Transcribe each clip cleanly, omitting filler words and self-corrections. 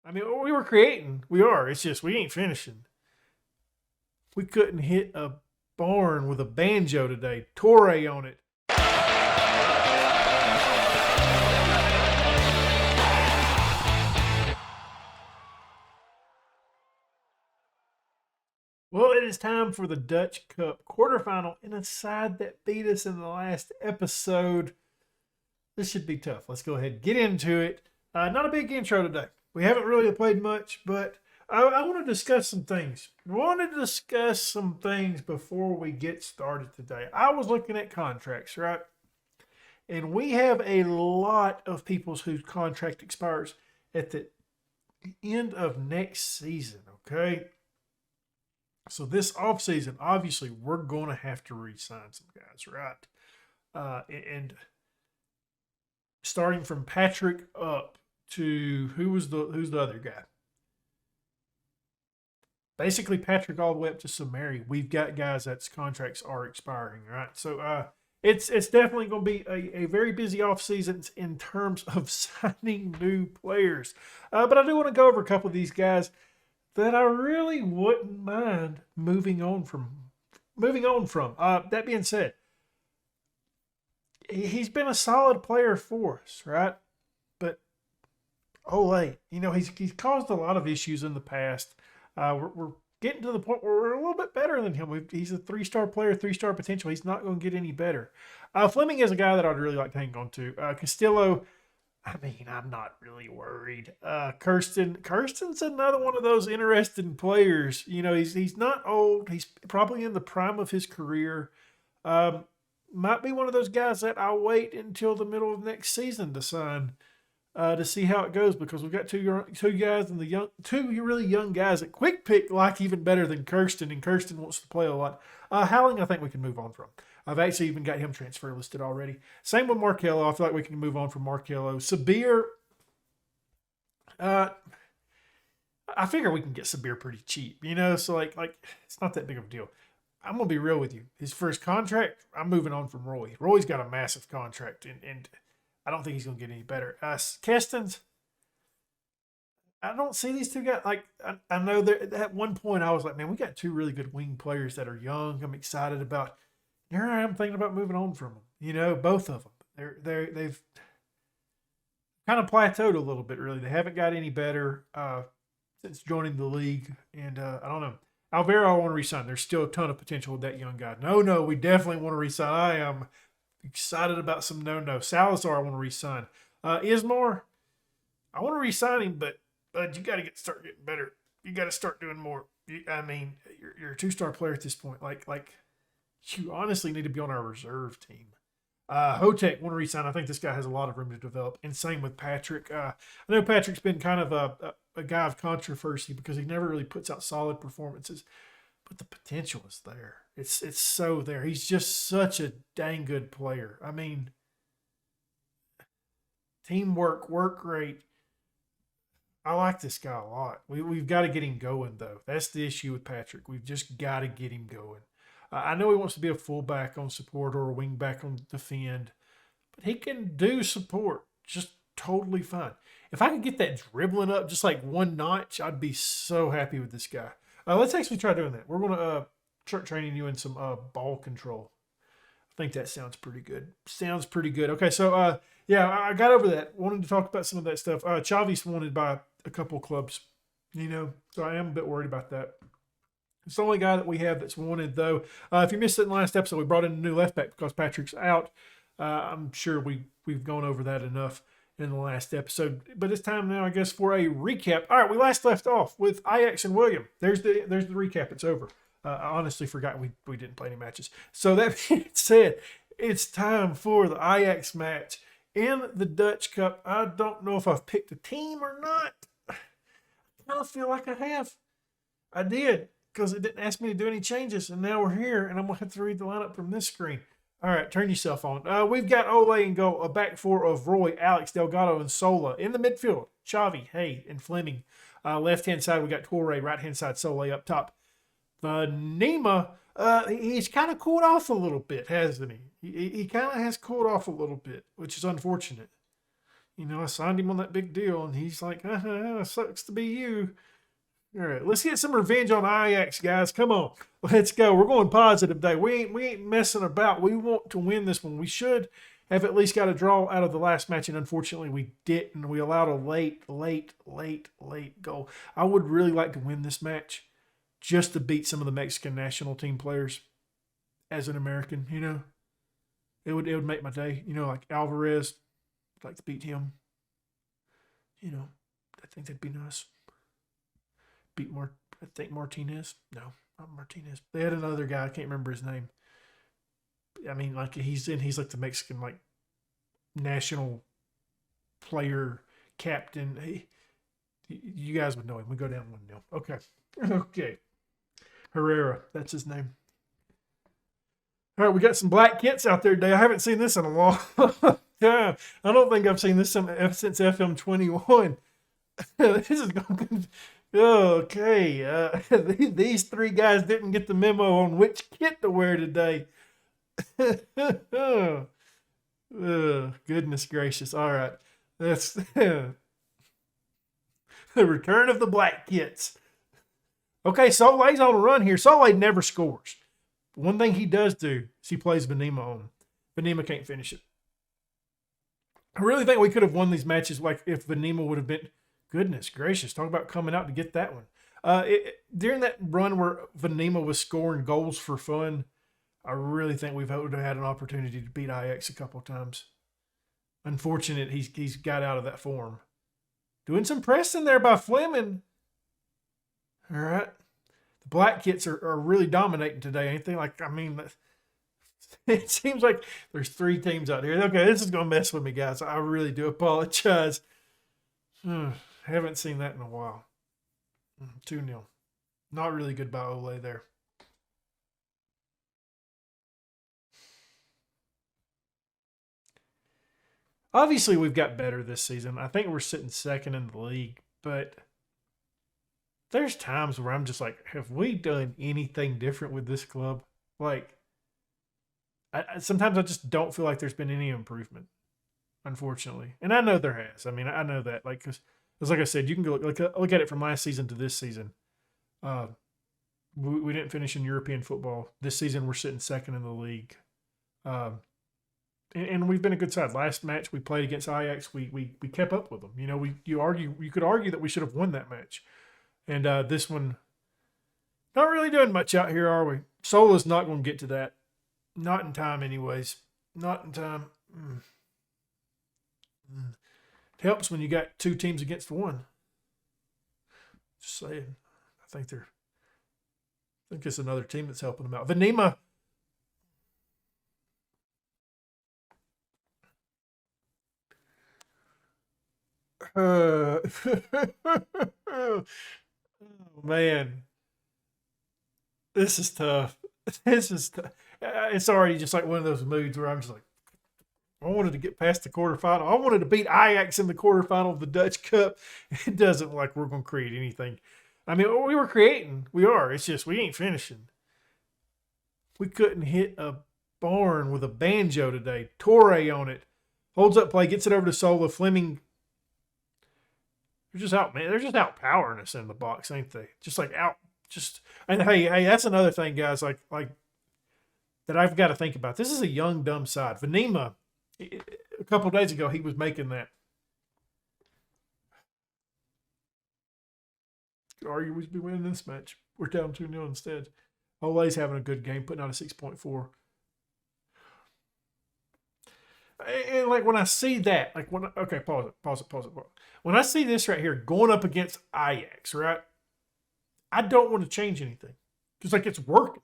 I mean, we were creating. We are. It's just we ain't finishing. We couldn't hit a barn with a banjo today. Torre on it. Well, it is time for the Dutch Cup Quarterfinal and a side that beat us in the last episode. This should be tough. Let's go ahead and get into it. Not a big intro today. We haven't really played much, but I want to discuss some things. I wanted to discuss some things before we get started today. I was looking at contracts, right? And we have a lot of people whose contract expires at the end of next season, okay? So this offseason, obviously, we're going to have to re-sign some guys, right? And starting from Patrick up to who's the other guy? Basically, Patrick all the way up to Samari. We've got guys that's contracts are expiring, right? So it's definitely going to be a very busy offseason in terms of signing new players. But I do want to go over a couple of these guys that I really wouldn't mind moving on from. That being said, he's been a solid player for us, right? But Ole, he's caused a lot of issues in the past. We're getting to the point where we're a little bit better than him. He's a 3-star player, 3-star potential. He's not going to get any better. Fleming is a guy that I'd really like to hang on to. Castillo, I mean, I'm not really worried. Kirsten's another one of those interesting players. He's not old. He's probably in the prime of his career. Might be one of those guys that I'll wait until the middle of next season to sign to see how it goes, because we've got two guys and two really young guys that Quick Pick like even better than Kirsten, and Kirsten wants to play a lot. Howling, I think we can move on from. I've actually even got him transfer listed already. Same with Markello. I feel like we can move on from Markello. Sabir, I figure we can get Sabir pretty cheap, so like it's not that big of a deal. I'm going to be real with you. His first contract, I'm moving on from Roy. Roy's got a massive contract, and I don't think he's going to get any better. Kestens, I don't see these two guys. Like, I know that at one point I was like, man, we got two really good wing players that are young. I'm excited about. Here I am thinking about moving on from them. Both of them. They've kind of plateaued a little bit, really. They haven't got any better since joining the league. And I don't know. Alvaro, I want to re-sign. There's still a ton of potential with that young guy. No, we definitely want to re-sign. I am excited about some no. Salazar, I want to re-sign. Ismar, I want to re-sign him, but you got to start getting better. You got to start doing more. You're a 2-star player at this point. Like you honestly need to be on our reserve team. Hotek, want to re-sign. I think this guy has a lot of room to develop. And same with Patrick. I know Patrick's been kind of a guy of controversy because he never really puts out solid performances, but the potential is there. It's so there. He's just such a dang good player. I mean, teamwork, work rate. I like this guy a lot. We've got to get him going, though. That's the issue with Patrick. We've just got to get him going. I know he wants to be a fullback on support or a wingback on defend, but he can do support just totally fine. If I could get that dribbling up just like one notch, I'd be so happy with this guy. Let's actually try doing that. We're going to start training you in some ball control. I think that sounds pretty good. Okay, so I got over that. Wanted to talk about some of that stuff. Chavi's wanted by a couple clubs, so I am a bit worried about that. It's the only guy that we have that's wanted, though. If you missed it in the last episode, we brought in a new left back because Patrick's out. I'm sure we've gone over that enough in the last episode. But it's time now, I guess, for a recap. All right, we last left off with Ajax and William. There's the recap. It's over. I honestly forgot we didn't play any matches. So that being said, it's time for the Ajax match in the Dutch Cup. I don't know if I've picked a team or not. I kind of feel like I have. I did, because it didn't ask me to do any changes, and now we're here, and I'm going to have to read the lineup from this screen. All right, turn yourself on. We've got Ole in goal, a back four of Roy, Alex, Delgado, and Sola. In the midfield, Xavi, Hay, and Fleming. Left-hand side, we got Torre. Right-hand side, Sola up top. Nima, he's kind of cooled off a little bit, hasn't he? He kind of has cooled off a little bit, which is unfortunate. I signed him on that big deal, and he's like, sucks to be you. All right, let's get some revenge on Ajax, guys. Come on, let's go. We're going positive day. We ain't messing about. We want to win this one. We should have at least got a draw out of the last match, and unfortunately we didn't. We allowed a late goal. I would really like to win this match just to beat some of the Mexican national team players as an American, It would make my day. Like Alvarez, I'd like to beat him. I think that'd be nice. I think Martinez. No, not Martinez. They had another guy. I can't remember his name. I mean, like he's like the Mexican national player captain. You guys would know him. We go down 1-0. Okay. Herrera, that's his name. All right, we got some black kits out there today. I haven't seen this in a long time. I don't think I've seen this since FM21. This is going to okay. These three guys didn't get the memo on which kit to wear today. Goodness gracious. All right. That's the return of the black kits. Okay, Soleil's on a run here. Soleil never scores. One thing he does do is he plays Venema on. Venema can't finish it. I really think we could have won these matches like if Venema would have been. Goodness gracious, talk about coming out to get that one. During that run where Venema was scoring goals for fun, I really think would have had an opportunity to beat Ajax a couple of times. Unfortunate he's got out of that form. Doing some pressing there by Fleming. All right. The black kits are really dominating today, ain't they? It seems like there's three teams out here. Okay, this is going to mess with me, guys. I really do apologize. Haven't seen that in a while. 2-0. Not really good by Ole there. Obviously, we've got better this season. I think we're sitting second in the league, but there's times where I'm just like, have we done anything different with this club? Sometimes I just don't feel like there's been any improvement, unfortunately. And I know there has. I mean, I know that. Because like I said, you can go look at it from last season to this season. We didn't finish in European football. This season, we're sitting second in the league. And we've been a good side. Last match we played against Ajax, we kept up with them. You could argue that we should have won that match. And this one, not really doing much out here, are we? Sola's not going to get to that. Not in time, anyways. Not in time. It helps when you got two teams against one. Just saying. I think it's another team that's helping them out. Venema. Oh, man. This is tough. It's already just like one of those moods where I'm just like, I wanted to get past the quarterfinal. I wanted to beat Ajax in the quarterfinal of the Dutch Cup. It doesn't look like we're going to create anything. I mean, we were creating. We are. It's just we ain't finishing. We couldn't hit a barn with a banjo today. Torre on it. Holds up play. Gets it over to Sola. Fleming. They're just out, man. They're just outpowering us in the box, ain't they? And hey, that's another thing, guys. Like that I've got to think about. This is a young, dumb side. Venema, a couple of days ago, he was making that. Could argue we should be winning this match. We're down 2-0 instead. Ole's having a good game, putting out a 6.4. And when I see that, pause it. When I see this right here going up against Ajax, right? I don't want to change anything because it's working.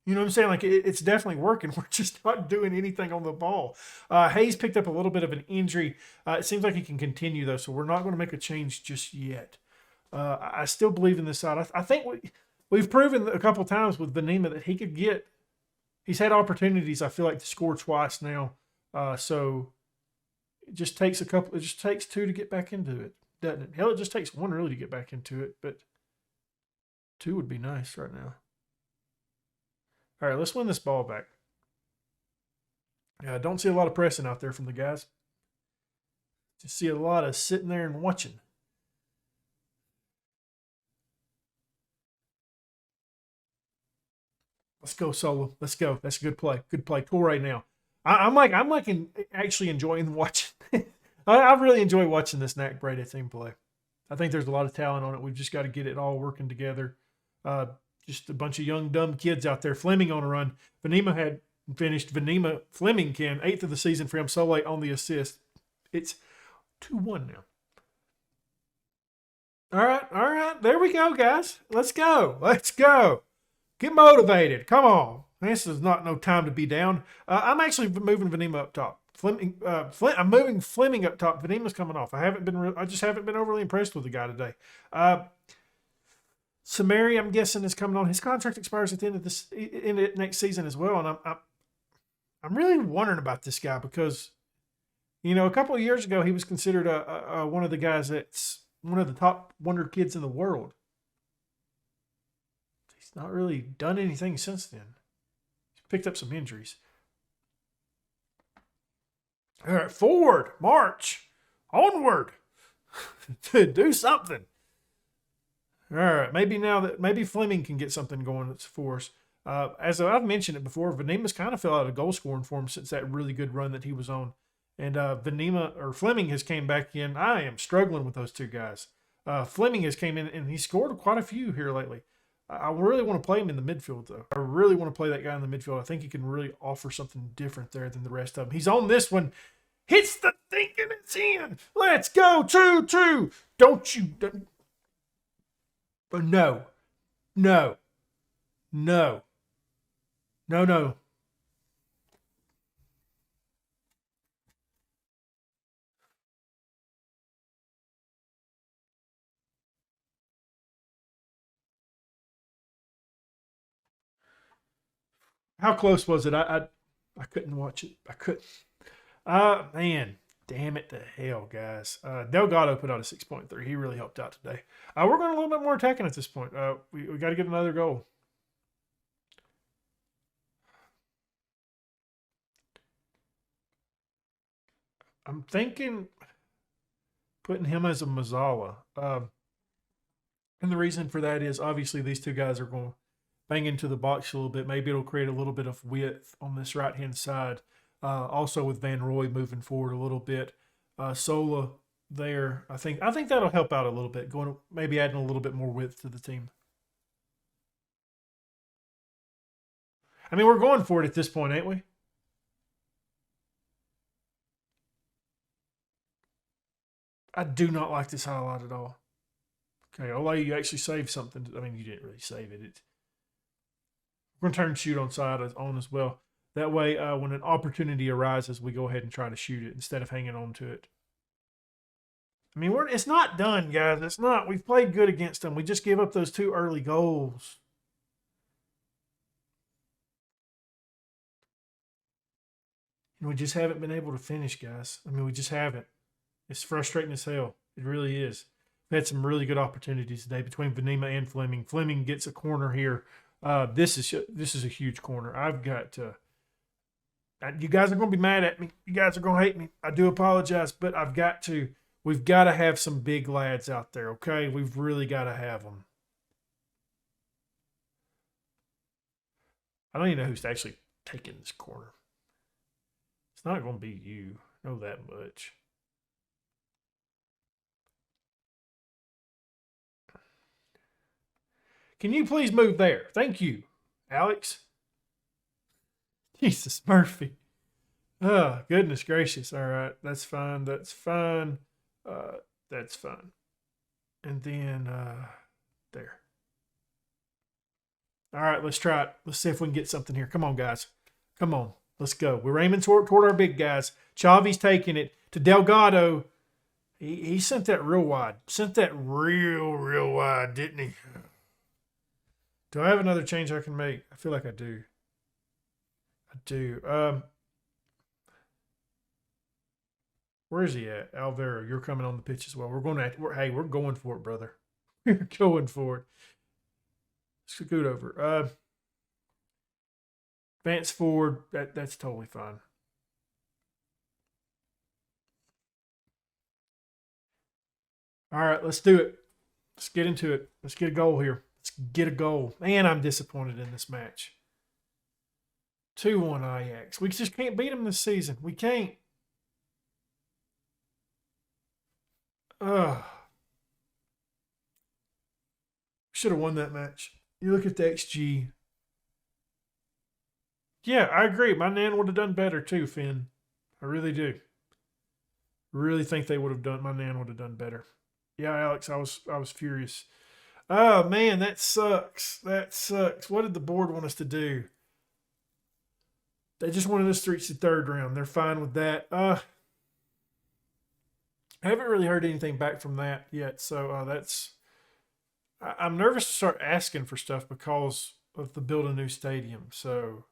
You know what I'm saying? It's definitely working. We're just not doing anything on the ball. Hayes picked up a little bit of an injury. It seems like he can continue though, so we're not going to make a change just yet. I still believe in this side. I think we've proven a couple times with Venema that he could get. He's had opportunities. I feel like to score twice now. So it just takes It just takes two to get back into it, doesn't it? Hell, it just takes one really to get back into it, but two would be nice right now. All right, let's win this ball back. I don't see a lot of pressing out there from the guys. Just see a lot of sitting there and watching. Let's go, Solo. Let's go. That's a good play. Good play. Cool right now. Actually enjoying watching. I really enjoy watching this NAC Breda team play. I think there's a lot of talent on it. We've just got to get it all working together. Just a bunch of young, dumb kids out there. Fleming on a run. Venema had finished. Fleming can 8th of the season for him. Sole on the assist. It's 2-1 now. All right. There we go, guys. Let's go. Get motivated. Come on. This is not no time to be down. I'm actually moving Venema up top. I'm moving Fleming up top. Venema's coming off. I just haven't been overly impressed with the guy today. Samari, I'm guessing, is coming on. His contract expires at the end of next season as well, and I'm really wondering about this guy because, a couple of years ago he was considered one of the guys that's one of the top wonder kids in the world. He's not really done anything since then. He's picked up some injuries. All right, forward, march, onward, do something. All right, maybe Fleming can get something going for us. As I've mentioned it before, Venema's kind of fell out of goal scoring form since that really good run that he was on. And Fleming has came back in. I am struggling with those two guys. Fleming has came in and he scored quite a few here lately. I really want to play him in the midfield, though. I really want to play that guy in the midfield. I think he can really offer something different there than the rest of them. He's on this one. Hits the thing and it's in. Let's go. 2-2. Don't you... But no. How close was it? I couldn't watch it. I couldn't. Man, damn it to hell, guys. Delgado put out a 6.3. He really helped out today. We're going a little bit more attacking at this point. We got to get another goal. I'm thinking putting him as a Mazzala. And the reason for that is obviously these two guys are going to bang into the box a little bit. Maybe it'll create a little bit of width on this right-hand side. Also with Van Roy moving forward a little bit. Sola there. I think that'll help out a little bit. Maybe adding a little bit more width to the team. I mean, we're going for it at this point, ain't we? I do not like this highlight at all. Okay, I'll let you actually save something. I mean, you didn't really save it. We're going to turn shoot on as well. That way, when an opportunity arises, we go ahead and try to shoot it instead of hanging on to it. I mean, it's not done, guys. It's not. We've played good against them. We just gave up those 2 early goals. And we just haven't been able to finish, guys. I mean, we just haven't. It's frustrating as hell. It really is. We had some really good opportunities today between Venema and Fleming. Fleming gets a corner here. This is a huge corner. I've got to. You guys are going to be mad at me. You guys are going to hate me. I do apologize, but I've got to. We've got to have some big lads out there, okay? We've really got to have them. I don't even know who's actually taking this corner. It's not going to be you. I know that much. Can you please move there? Thank you, Alex. Jesus, Murphy. Oh, goodness gracious. All right. That's fine. That's fine. That's fine. And then there. All right, let's try it. Let's see if we can get something here. Come on, guys. Come on. Let's go. We're aiming toward our big guys. Chavi's taking it to Delgado. He sent that real wide. Sent that real wide, didn't he? Do I have another change I can make? I feel like I do. Where is he at? Alvaro, you're coming on the pitch as well. We're going for it, brother. We're going for it. Scoot over. Advance forward. That's totally fine. All right, let's do it. Let's get into it. Let's get a goal here. Let's get a goal. Man, I'm disappointed in this match. 2-1 Ajax. We just can't beat them this season. We can't. Should have won that match. You look at the XG. Yeah, I agree. My Nan would have done better too, Finn. I really do. Really think they would have done. My Nan would have done better. Yeah, Alex, I was furious. Oh man, that sucks. That sucks. What did the board want us to do? They just wanted us to reach the third round. They're fine with that. I haven't really heard anything back from that yet, so that's. I'm nervous to start asking for stuff because of the build a new stadium. So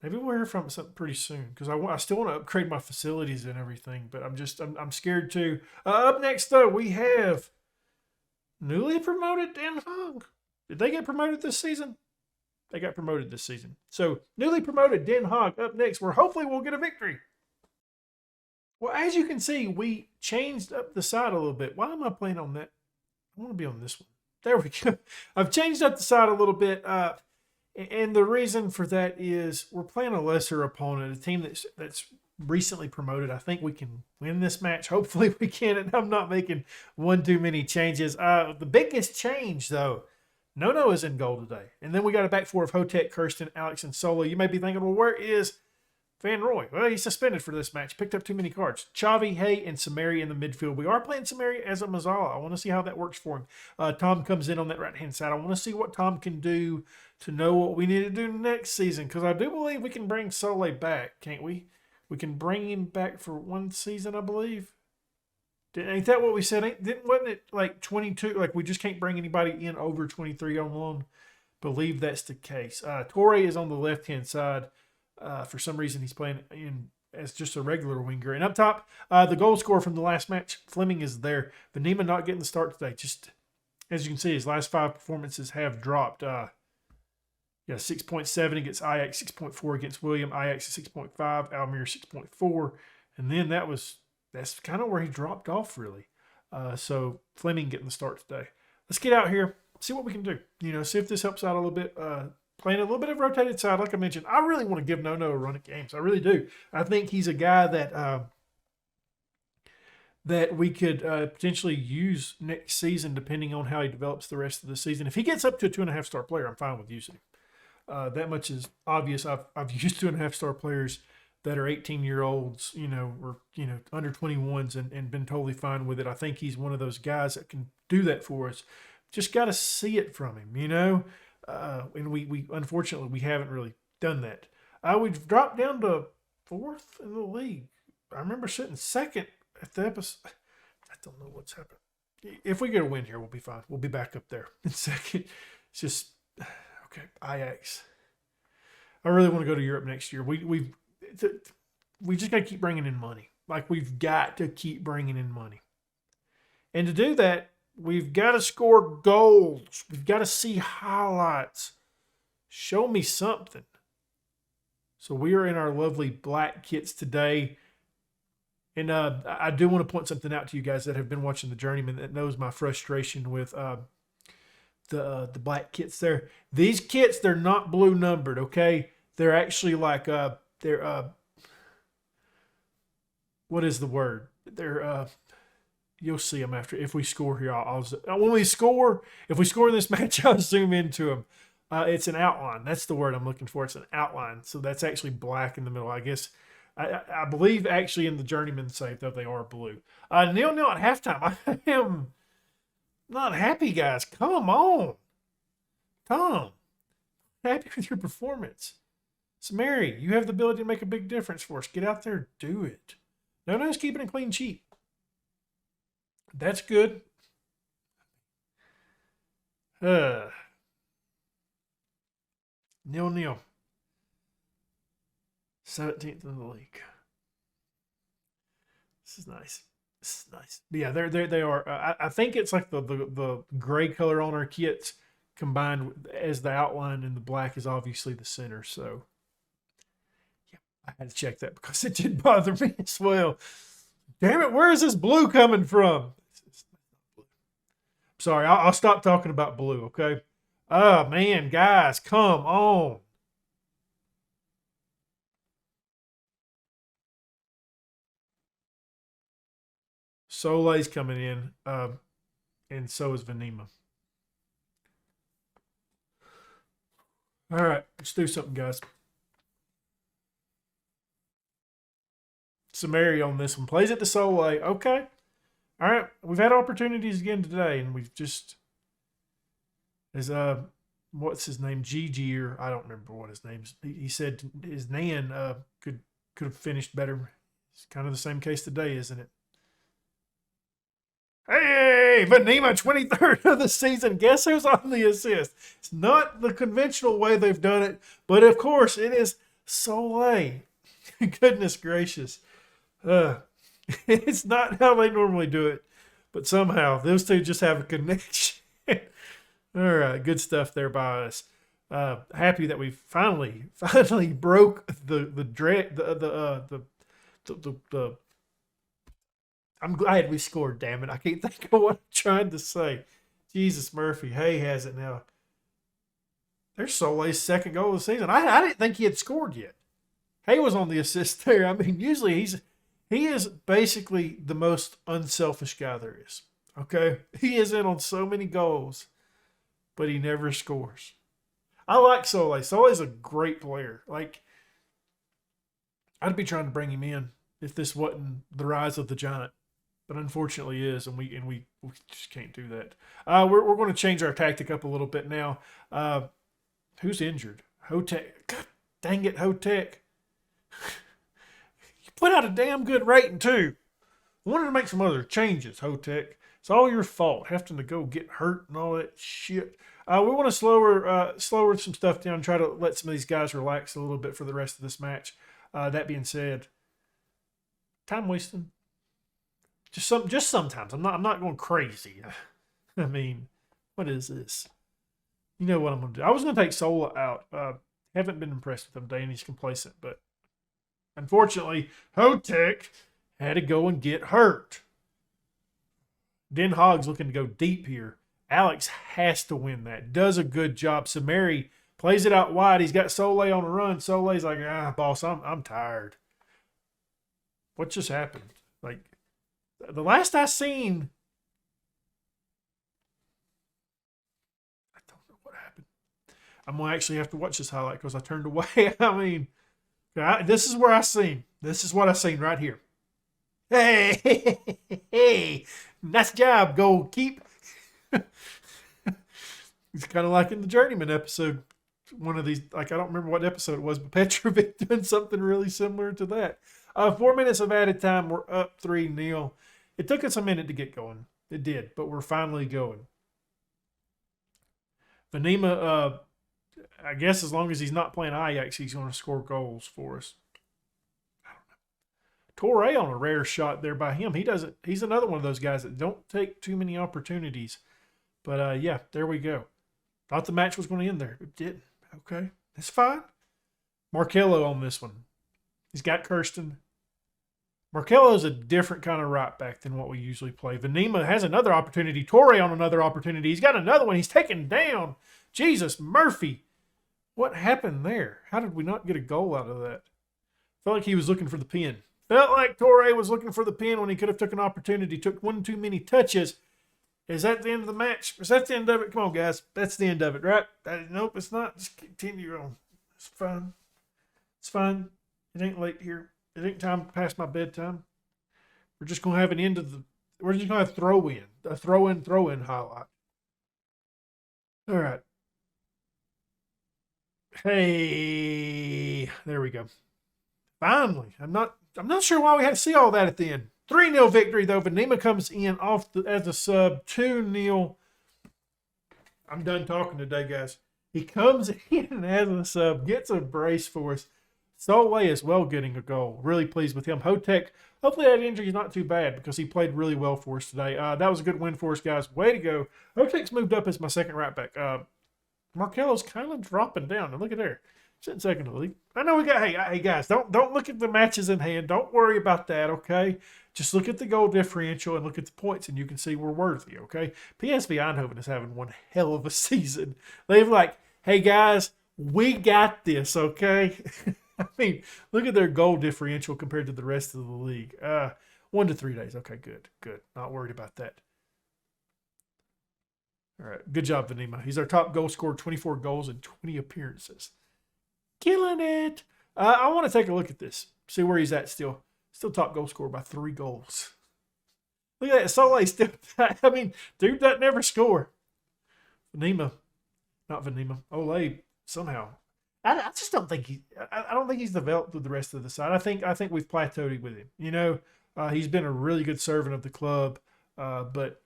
maybe we'll hear from something pretty soon because I still want to upgrade my facilities and everything, but I'm scared too. Up next though, we have newly promoted Den Haag. Did they get promoted this season? They got promoted this season. So newly promoted Den Haag up next, where hopefully we'll get a victory. Well, as you can see, we changed up the side a little bit. Why am I playing on that? I want to be on this one. There we go. I've changed up the side a little bit. And the reason for that is we're playing a lesser opponent, a team that's recently promoted. I think we can win this match. Hopefully we can. And I'm not making one too many changes. The biggest change, though, Nono is in goal today. And then we got a back four of Hotek, Kirsten, Alex, and Solo. You may be thinking, well, where is Van Roy? Well, he's suspended for this match. Picked up too many cards. Chavi, Hay, and Samari in the midfield. We are playing Samari as a Mazzala. I want to see how that works for him. Tom comes in on that right-hand side. I want to see what Tom can do to know what we need to do next season, because I do believe we can bring Sole back, can't we? We can bring him back for one season, I believe. Ain't that what we said? Wasn't it like 22? Like we just can't bring anybody in over 23 on loan? Believe that's the case. Torre is on the left-hand side. For some reason, he's playing in as just a regular winger. And up top, the goal scorer from the last match, Fleming, is there. Vanema not getting the start today. Just as you can see, his last 5 performances have dropped. 6.7 against Ajax, 6.4 against William. Ajax is 6.5, Almere 6.4. And then that's kind of where he dropped off, really. So Fleming getting the start today. Let's get out here, see what we can do. See if this helps out a little bit. Playing a little bit of rotated side, like I mentioned. I really want to give Nono a run at games. I really do. I think he's a guy that we could potentially use next season, depending on how he develops the rest of the season. If he gets up to a 2.5-star player, I'm fine with using him. That much is obvious. I've used 2.5-star players that are 18-year-olds, or under 21s, and been totally fine with it. I think he's one of those guys that can do that for us. Just got to see it from him, and we unfortunately we haven't really done that. We've dropped down to 4th in the league. I remember sitting 2nd at the episode. I don't know what's happened. If we get a win here, we'll be fine. We'll be back up there in 2nd. It's just okay. Ajax. I really want to go to Europe next year. We just got to keep bringing in money. Like, we've got to keep bringing in money, and to do that, we've got to score goals. We've got to see highlights. Show me something. So we are in our lovely black kits today. And I do want to point something out to you guys that have been watching the Journeyman that knows my frustration with the black kits there. These kits, they're not blue numbered, okay? They're actually like, what is the word? They're, you'll see them after. If we score here, when we score, if we score in this match, I'll zoom into them. It's an outline. That's the word I'm looking for. It's an outline. So that's actually black in the middle. I guess, I believe actually in the Journeyman save, though, they are blue. 0-0 at halftime. I am not happy, guys. Come on. Tom, happy with your performance. Samari, you have the ability to make a big difference for us. Get out there, do it. Nono's keeping a clean sheet. That's good. 0-0. Nil. 17th in the league. This is nice. But yeah, they are. I think it's like the gray color on our kits combined as the outline, and the black is obviously the center. So yeah, I had to check that because it did bother me as well. Damn it, where is this blue coming from? Sorry, I'll stop talking about blue, okay? Oh, man, guys, come on. Soleil's coming in, and so is Venema. All right, let's do something, guys. Samari on this one. Plays it to Soleil. Okay. All right. We've had opportunities again today, and we've just is what's his name? Gigi, or I don't remember what his name is. He said his Nan could have finished better. It's kind of the same case today, isn't it? Hey, Venema, 23rd of the season. Guess who's on the assist? It's not the conventional way they've done it, but of course it is Soleil. Goodness gracious. It's not how they normally do it, but somehow those two just have a connection. All right, good stuff there by us. Happy that we finally broke the I'm glad we scored. Damn it, I can't think of what I'm trying to say. Jesus Murphy, Hay has it now. There's Soleil's second goal of the season. I didn't think he had scored yet. Hay was on the assist there. I mean, usually he is basically the most unselfish guy there is. Okay? He is in on so many goals, but he never scores. I like Soleil. Soleil's a great player. Like, I'd be trying to bring him in if this wasn't the rise of the giant. But unfortunately it is, and we just can't do that. We're going to change our tactic up a little bit now. Who's injured? Hotek. God dang it, Hotek. You put out a damn good rating, too. I wanted to make some other changes, Hotek. It's all your fault, having to go get hurt and all that shit. We want to slower some stuff down, try to let some of these guys relax a little bit for the rest of this match. That being said, time wasting. Just sometimes. I'm not going crazy. I mean, what is this? You know what I'm going to do. I was going to take Sola out. Haven't been impressed with him today, and he's complacent. But unfortunately, Hotek had to go and get hurt. Den Hog's looking to go deep here. Alex has to win that. Does a good job. Samari plays it out wide. He's got Soleil on the run. Soleil's like, boss, I'm tired. What just happened? Like, the last I seen, I don't know what happened. I'm going to actually have to watch this highlight because I turned away. I mean, this is where I seen. This is what I seen right here. Hey, nice job, goalkeep. It's kind of like in the Journeyman episode. One of these, like, I don't remember what episode it was, but Petrovic doing something really similar to that. 4 minutes of added time. We're up 3-0. It took us a minute to get going. It did, but we're finally going. Venema, I guess as long as he's not playing Ajax, he's going to score goals for us. I don't know. Torre on a rare shot there by him. He's another one of those guys that don't take too many opportunities. But, yeah, there we go. Thought the match was going to end there. It didn't. Okay, that's fine. Markello on this one. He's got Kirsten. Markello's a different kind of right back than what we usually play. Venema has another opportunity. Torre on another opportunity. He's got another one. He's taken down. Jesus, Murphy. What happened there? How did we not get a goal out of that? Felt like he was looking for the pin. Felt like Torre was looking for the pin when he could have took an opportunity. Took one too many touches. Is that the end of the match? Is that the end of it? Come on, guys. That's the end of it, right? Nope, it's not. Just continue on. It's fine. It's fine. It ain't late here. It ain't time past my bedtime. We're just going to have an end of the... We're just going to have a throw-in highlight. All right. Hey, there we go. Finally. I'm not sure why we had to see all that at the end. 3-0 victory, though. Venema comes in as a sub. 2-0. I'm done talking today, guys. He comes in as a sub, gets a brace for us. Soleil as well getting a goal. Really pleased with him. Hotek, hopefully that injury is not too bad because he played really well for us today. That was a good win for us, guys. Way to go. Hotek's moved up as my second right back. Markello's kind of dropping down. And look at there. Sitting second in the league. I know we got. Hey guys, don't look at the matches in hand. Don't worry about that. Okay, just look at the goal differential and look at the points, and you can see we're worthy. Okay, PSV Eindhoven is having one hell of a season. They've like, hey guys, we got this. Okay, I mean, look at their goal differential compared to the rest of the league. 1 to 3 days. Okay, good. Not worried about that. All right, good job, Venema. He's our top goal scorer, 24 goals and 20 appearances. Killing it. I want to take a look at this. See where he's at still. Still top goal scorer by 3 goals. Look at that. Soleil still. I mean, dude doesn't never score. Not Venema. Ole somehow. I just don't think I don't think he's developed with the rest of the side. I think we've plateaued with him. You know, he's been a really good servant of the club, but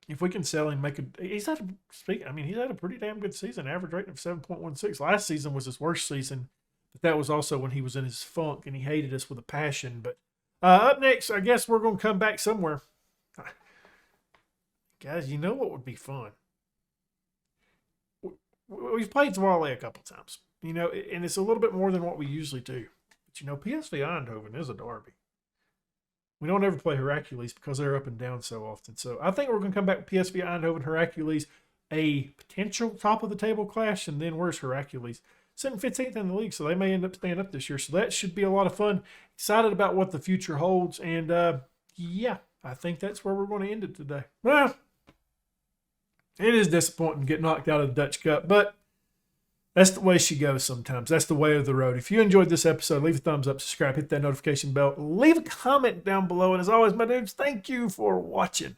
if we can sell him, he's had a pretty damn good season. Average rating of 7.16. Last season was his worst season, but that was also when he was in his funk and he hated us with a passion. But up next, I guess we're going to come back somewhere. Guys, you know what would be fun? We've played Zwolle a couple times, you know, and it's a little bit more than what we usually do. But, you know, PSV Eindhoven is a derby. We don't ever play Hercules because they're up and down so often. So I think we're going to come back with PSV Eindhoven, Hercules, a potential top-of-the-table clash, and then where's Hercules? Sitting 15th in the league, so they may end up staying up this year. So that should be a lot of fun. Excited about what the future holds. And, yeah, I think that's where we're going to end it today. Well, it is disappointing to get knocked out of the Dutch Cup, but that's the way she goes sometimes. That's the way of the road. If you enjoyed this episode, leave a thumbs up, subscribe, hit that notification bell, leave a comment down below. And as always, my dudes, thank you for watching.